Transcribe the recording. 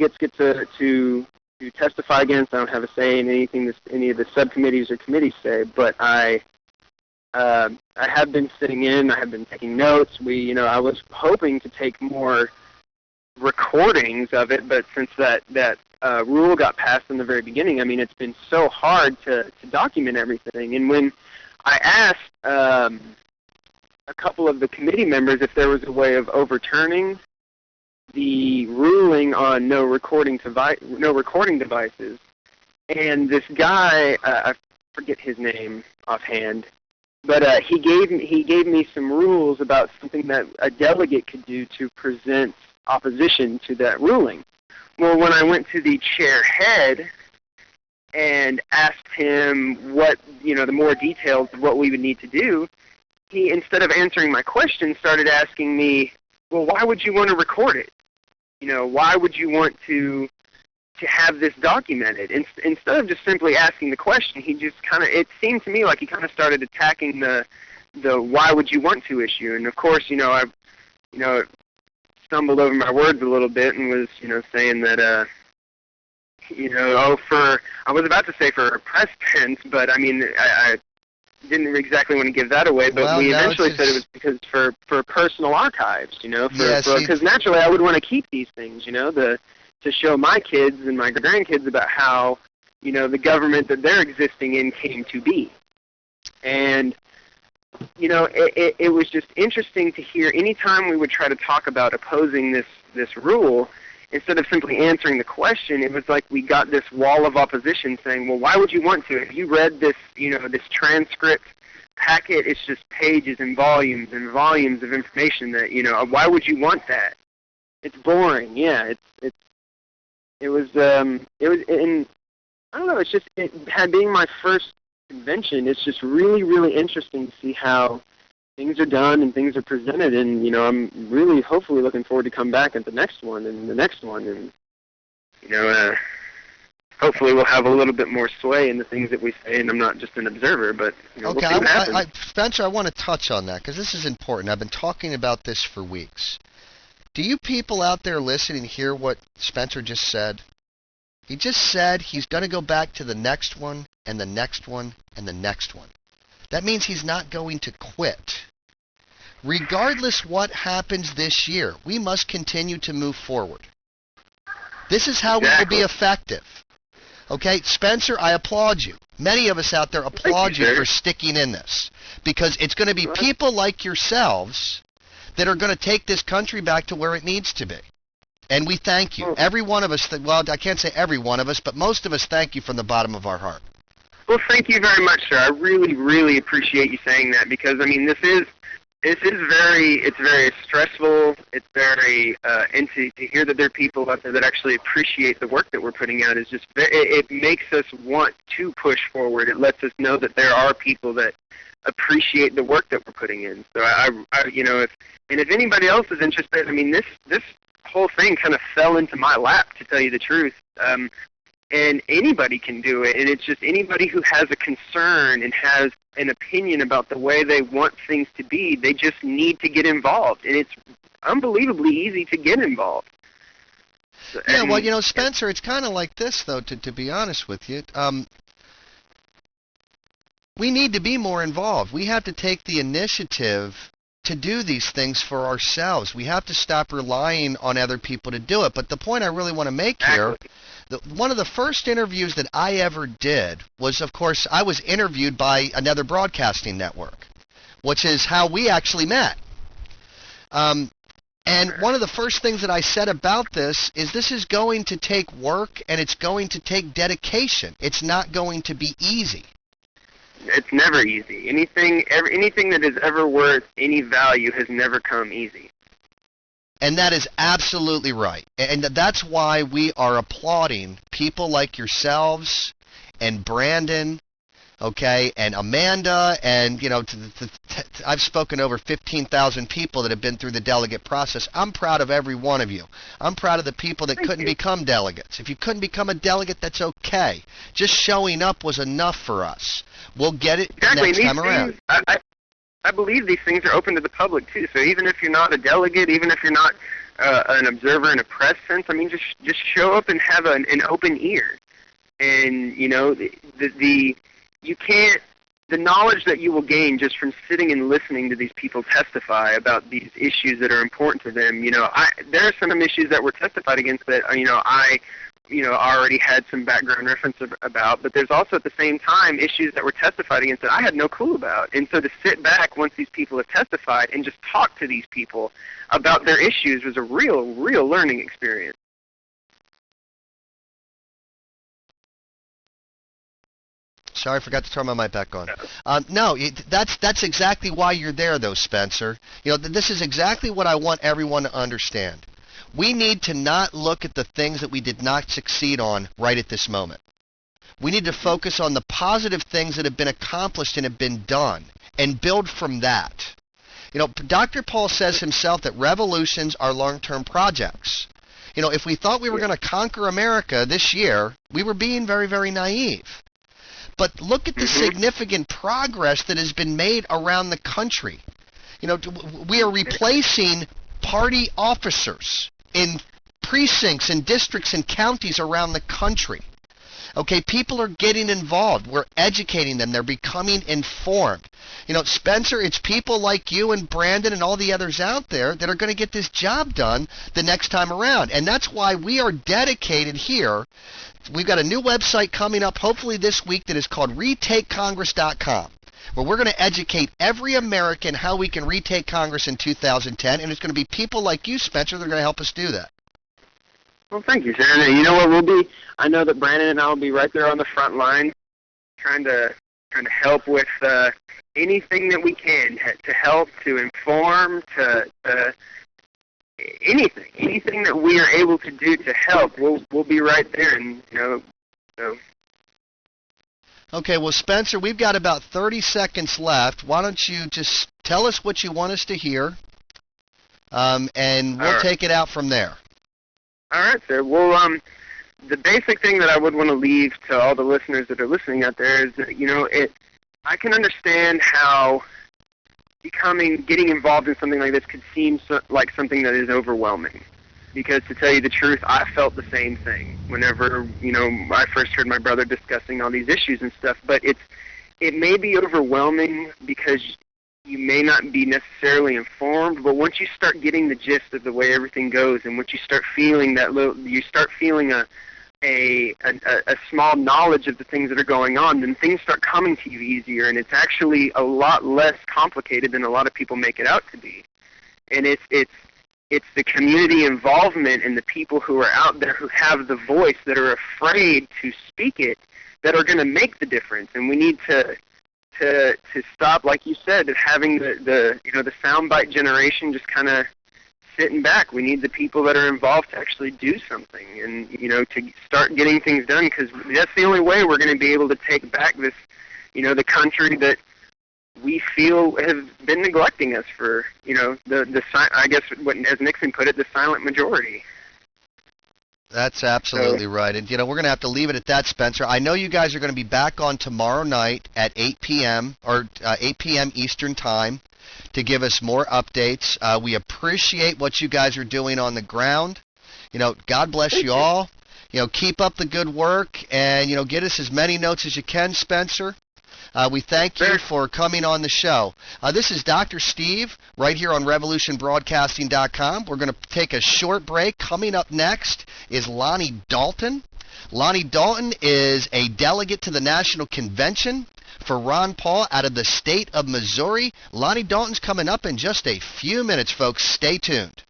get to testify against. I don't have a say in anything that any of the subcommittees or committees say, but I have been sitting in. I have been taking notes. I was hoping to take more recordings of it, but since that rule got passed in the very beginning, I mean, it's been so hard to document everything. And when I asked a couple of the committee members if there was a way of overturning the ruling on no recording devices, and this guy, I forget his name offhand, but he gave me some rules about something that a delegate could do to present opposition to that ruling. Well, when I went to the chair head and asked him what, the more details of what we would need to do, he, instead of answering my question, started asking me, well, why would you want to record it? Why would you want to have this documented? Instead of just simply asking the question, he just it seemed to me like he kind of started attacking the why would you want to issue. And of course, I stumbled over my words a little bit and was, saying that, I was about to say for press tense, but I mean, I didn't exactly want to give that away, but we eventually said it was because for personal archives, because naturally I would want to keep these things, to show my kids and my grandkids about how, the government that they're existing in came to be. And, it was just interesting to hear anytime we would try to talk about opposing this rule, instead of simply answering the question, it was like we got this wall of opposition saying, well, why would you want to? Have you read this, this transcript packet? It's just pages and volumes of information that, why would you want that? It's boring. Yeah, it was, and I don't know, it's just, being my first convention, it's just really, really interesting to see how things are done and things are presented, and I'm really hopefully looking forward to come back at the next one and the next one, and hopefully we'll have a little bit more sway in the things that we say, and I'm not just an observer, but we'll see what happens. Spencer, I want to touch on that because this is important. I've been talking about this for weeks. Do you people out there listening hear what Spencer just said? He just said he's going to go back to the next one and the next one and the next one. That means he's not going to quit. Regardless what happens this year, we must continue to move forward. This is how we will be effective. Okay, Spencer, I applaud you. Many of us out there applaud you for sticking in this, because it's going to be people like yourselves that are going to take this country back to where it needs to be. And we thank you. Every one of us, well, I can't say every one of us, but most of us thank you from the bottom of our heart. Well, thank you very much, sir. I really, really appreciate you saying that, because, I mean, it's very stressful. It's very, and to hear that there are people out there that actually appreciate the work that we're putting out is just, it makes us want to push forward. It lets us know that there are people that appreciate the work that we're putting in. So if anybody else is interested, I mean, this whole thing kind of fell into my lap, to tell you the truth. And anybody can do it, and it's just anybody who has a concern and has an opinion about the way they want things to be, they just need to get involved, and it's unbelievably easy to get involved. Yeah, well, Spencer, it's kind of like this, though, to be honest with you. We need to be more involved. We have to take the initiative to do these things for ourselves. We have to stop relying on other people to do it. But the point I really want to make here, one of the first interviews that I ever did was, of course, I was interviewed by another broadcasting network, which is how we actually met. And one of the first things that I said about this is going to take work, and it's going to take dedication. It's not going to be easy. It's never easy. Anything that is ever worth any value has never come easy. And that is absolutely right. And that's why we are applauding people like yourselves and Brandon, okay, and Amanda, and, I've spoken over 15,000 people that have been through the delegate process. I'm proud of every one of you. I'm proud of the people that couldn't become delegates. If you couldn't become a delegate, that's okay. Just showing up was enough for us. We'll get it next time around. I believe these things are open to the public, too. So even if you're not a delegate, even if you're not an observer in a press sense. I mean, just show up and have an open ear. And you can't, the knowledge that you will gain just from sitting and listening to these people testify about these issues that are important to them. There are some issues that were testified against that I already had some background reference about, but there's also at the same time issues that were testified against that I had no clue about. And so to sit back once these people have testified and just talk to these people about their issues was a real learning experience. Sorry, I forgot to turn my mic back on. No, that's exactly why you're there, though, Spencer. This is exactly what I want everyone to understand. We need to not look at the things that we did not succeed on right at this moment. We need to focus on the positive things that have been accomplished and have been done and build from that. Dr. Paul says himself that revolutions are long-term projects. If we thought we were going to conquer America this year, we were being very, very naive. But look at the significant progress that has been made around the country. We are replacing party officers in precincts and districts and counties around the country. Okay, people are getting involved. We're educating them. They're becoming informed. Spencer, it's people like you and Brandon and all the others out there that are going to get this job done the next time around. And that's why we are dedicated here. We've got a new website coming up hopefully this week that is called retakecongress.com, where we're going to educate every American how we can retake Congress in 2010, and it's going to be people like you, Spencer, that are going to help us do that. Well, thank you, sir. And you know what we'll be? I know that Brandon and I will be right there on the front line trying to help with anything that we can to help, to inform, to anything that we are able to do to help. We'll be right there, and so. Okay, well, Spencer, we've got about 30 seconds left. Why don't you just tell us what you want us to hear, and we'll take it out from there. All right, sir. Well, the basic thing that I would want to leave to all the listeners that are listening out there is that, I can understand how getting involved in something like this could seem like something that is overwhelming. Because to tell you the truth, I felt the same thing whenever, I first heard my brother discussing all these issues and stuff. But it may be overwhelming because you may not be necessarily informed, but once you start getting the gist of the way everything goes, and once you start feeling a small knowledge of the things that are going on, then things start coming to you easier, and it's actually a lot less complicated than a lot of people make it out to be. And it's the community involvement and the people who are out there who have the voice that are afraid to speak it that are going to make the difference. And we need to stop, like you said, having the soundbite generation just kind of sitting back. We need the people that are involved to actually do something and to start getting things done, because that's the only way we're going to be able to take back this the country that we feel has been neglecting us for I guess as Nixon put it, the silent majority. That's absolutely right. And, we're going to have to leave it at that, Spencer. I know you guys are going to be back on tomorrow night at 8 p.m. or 8 p.m. Eastern Time to give us more updates. We appreciate what you guys are doing on the ground. God bless you all. Keep up the good work and, get us as many notes as you can, Spencer. We thank you for coming on the show. This is Dr. Steve right here on RevolutionBroadcasting.com. We're going to take a short break. Coming up next is Lonnie Dalton. Lonnie Dalton is a delegate to the National Convention for Ron Paul out of the state of Missouri. Lonnie Dalton's coming up in just a few minutes, folks. Stay tuned.